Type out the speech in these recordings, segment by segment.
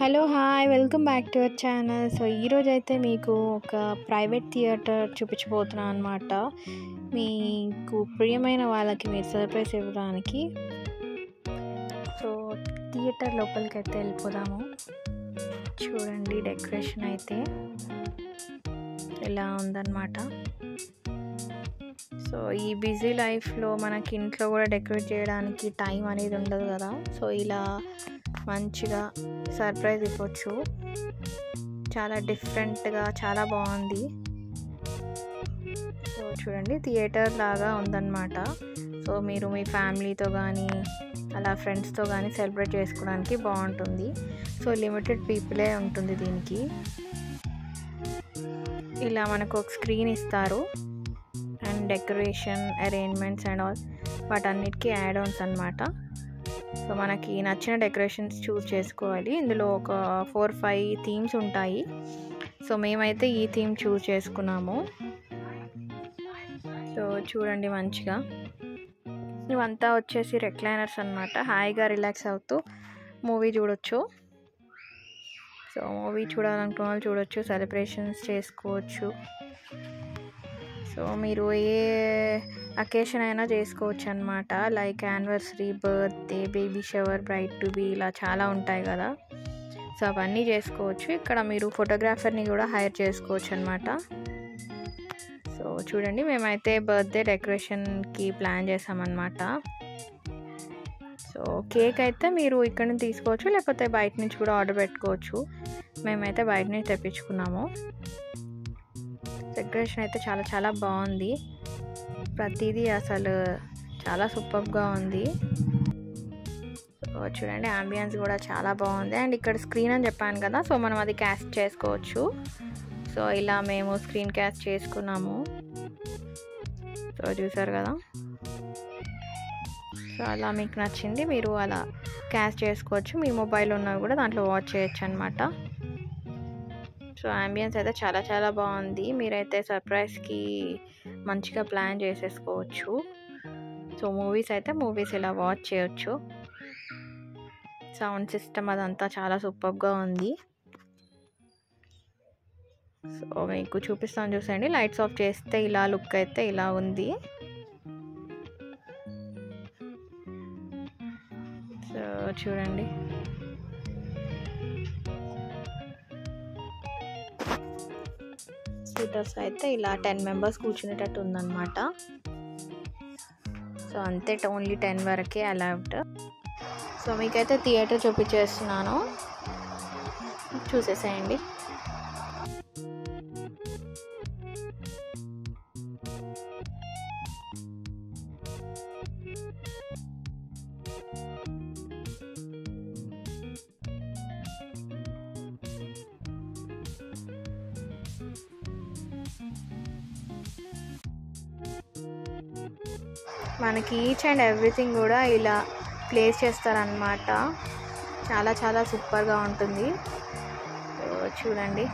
Hello hi welcome back to our channel. So ఈరోజు అయితే మీకు ఒక ప్రైవేట్ థియేటర్ చూపించబోతున్నాను అనమాట. మీకు ప్రియమైన వాళ్ళకి మీరు సర్ప్రైజ్ ఇవ్వడానికి. సో థియేటర్ లోపలికి అయితే వెళ్ళిపోదాము. చూడండి డెకరేషన్ అయితే ఇలా ఉందన్నమాట. సో ఈ బిజీ లైఫ్లో మనకి ఇంట్లో కూడా డెకరేట్ చేయడానికి టైం అనేది ఉండదు కదా. సో ఇలా మంచిగా సర్ప్రైజ్ ఇవ్వచ్చు. చాలా డిఫరెంట్గా చాలా బాగుంది. సో చూడండి థియేటర్ లాగా ఉందన్నమాట. సో మీరు మీ ఫ్యామిలీతో కానీ అలా ఫ్రెండ్స్తో కానీ సెలబ్రేట్ చేసుకోవడానికి బాగుంటుంది. సో లిమిటెడ్ పీపులే ఉంటుంది దీనికి. ఇలా మనకు ఒక స్క్రీన్ ఇస్తారు and decoration arrangements and all వాటన్నిటికీ యాడ్ ఆన్స్ అన్నమాట. సో మనకి నచ్చిన డెకరేషన్స్ చూస్ చేసుకోవాలి. ఇందులో ఒక 4-5 థీమ్స్ ఉంటాయి. సో మేమైతే ఈ థీమ్ చూస్ చేసుకున్నాము. సో చూడండి మంచిగా ఇవంతా వచ్చేసి రెక్లైనర్స్ అన్నమాట. హాయిగా రిలాక్స్ అవుతూ మూవీ చూడొచ్చు. సో మూవీ చూడాలనుకున్న వాళ్ళు చూడొచ్చు, సెలబ్రేషన్స్ చేసుకోవచ్చు. సో మీరు ఏ అకేషన్ అయినా చేసుకోవచ్చు అనమాట. Like anniversary, birthday, baby shower, bride to be ఇలా చాలా ఉంటాయి కదా. సో అవన్నీ చేసుకోవచ్చు. ఇక్కడ మీరు ఫోటోగ్రాఫర్ని కూడా హైర్ చేసుకోవచ్చు అనమాట. సో చూడండి మేమైతే బర్త్డే డెకరేషన్కి ప్లాన్ చేసామన్నమాట. సో కేక్ అయితే మీరు ఇక్కడ నుంచి తీసుకోవచ్చు, లేకపోతే బయట నుంచి కూడా ఆర్డర్ పెట్టుకోవచ్చు. మేమైతే బయట నుంచి తెప్పించుకున్నాము. డెకరేషన్ అయితే చాలా చాలా బాగుంది. ప్రతిదీ అసలు చాలా సూపర్గా ఉంది. సో చూడండి అంబియన్స్ కూడా చాలా బాగుంది. అండ్ ఇక్కడ స్క్రీన్ అని చెప్పాను కదా, సో మనం అది క్యాస్ట్ చేసుకోవచ్చు. సో ఇలా మేము స్క్రీన్ క్యాస్ట్ చేసుకున్నాము. సో చూసారు కదా. సో అలా మీకు నచ్చింది మీరు అలా క్యాస్ట్ చేసుకోవచ్చు. మీ మొబైల్ ఉన్నవి కూడా దాంట్లో వాచ్ చేయొచ్చు అనమాట. సో అంబియన్స్ అయితే చాలా చాలా బాగుంది. మీరైతే సర్ప్రైజ్కి మంచిగా ప్లాన్ చేసేసుకోవచ్చు. సో మూవీస్ ఇలా వాచ్ చేయొచ్చు. సౌండ్ సిస్టమ్ అదంతా చాలా సూపర్గా ఉంది. సో మీకు చూపిస్తాను చూసండి. లైట్స్ ఆఫ్ చేస్తే ఇలా లుక్ అయితే ఇలా ఉంది. సో చూడండి సీటర్స్ అయితే ఇలా 10 మెంబర్స్ కూర్చునేటట్టు ఉందన్నమాట. సో అంతే, ఓన్లీ 10 వరకే అలౌడ్. సో మీకైతే థియేటర్ చూపించేస్తున్నాను, చూసేసేయండి. మనకి ఈచ్ అండ్ ఎవ్రీథింగ్ కూడా ఇలా ప్లేస్ చేస్తారనమాట. చాలా చాలా సూపర్గా ఉంటుంది. చూడండి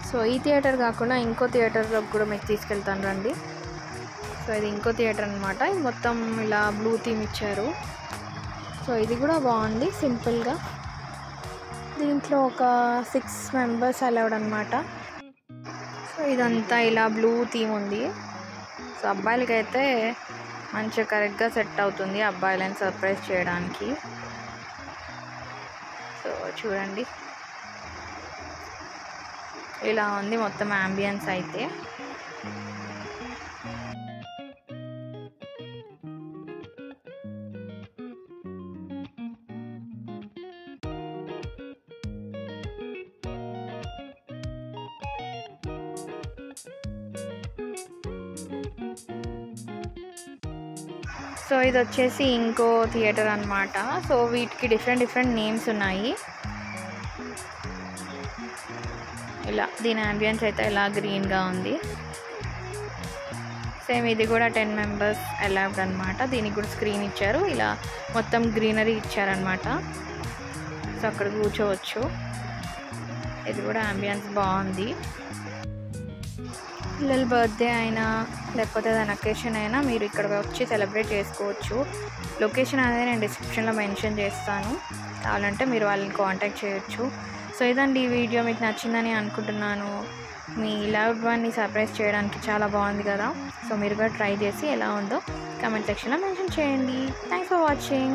సో ఈ థియేటర్ కాకుండా ఇంకో థియేటర్లో కూడా మీకు తీసుకెళ్తాను రండి. సో ఇది ఇంకో థియేటర్ అనమాట. ఇది మొత్తం ఇలా బ్లూ థీమ్ ఇచ్చారు. సో ఇది కూడా బాగుంది సింపుల్గా. దీంట్లో ఒక 6 మెంబర్స్ అలౌడ్ అనమాట. సో ఇదంతా ఇలా బ్లూ థీమ్ ఉంది. సో అబ్బాయిలకైతే మంచిగా కరెక్ట్గా సెట్ అవుతుంది అబ్బాయిలను సర్ప్రైజ్ చేయడానికి. సో చూడండి ఇలా ఉంది మొత్తం అంబియన్స్ అయితే. సో ఇది వచ్చేసి ఇంకో థియేటర్ అనమాట. సో వీటికి డిఫరెంట్ నేమ్స్ ఉన్నాయి. ఇలా దీని అంబియన్స్ అయితే ఇలా గ్రీన్గా ఉంది. సేమ్ ఇది కూడా 10 మెంబర్స్ అలౌడ్ అనమాట. దీనికి కూడా స్క్రీన్ ఇచ్చారు. ఇలా మొత్తం గ్రీనరీ ఇచ్చారనమాట. సో అక్కడ కూర్చోవచ్చు. ఇది కూడా అంబియన్స్ బాగుంది. పిల్లల బర్త్డే అయినా లేకపోతే దాని అకేషన్ అయినా మీరు ఇక్కడ వచ్చి సెలబ్రేట్ చేసుకోవచ్చు. లొకేషన్ అనేది నేను డిస్క్రిప్షన్లో మెన్షన్ చేస్తాను, కావాలంటే మీరు వాళ్ళని కాంటాక్ట్ చేయొచ్చు. సో ఇదండి ఈ వీడియో మీకు నచ్చిందని అనుకుంటున్నాను. మీ లవ్డ్ వన్ని సర్ప్రైజ్ చేయడానికి చాలా బాగుంది కదా. సో మీరు కూడా ట్రై చేసి ఎలా ఉందో కామెంట్ సెక్షన్లో మెన్షన్ చేయండి. Thanks for watching.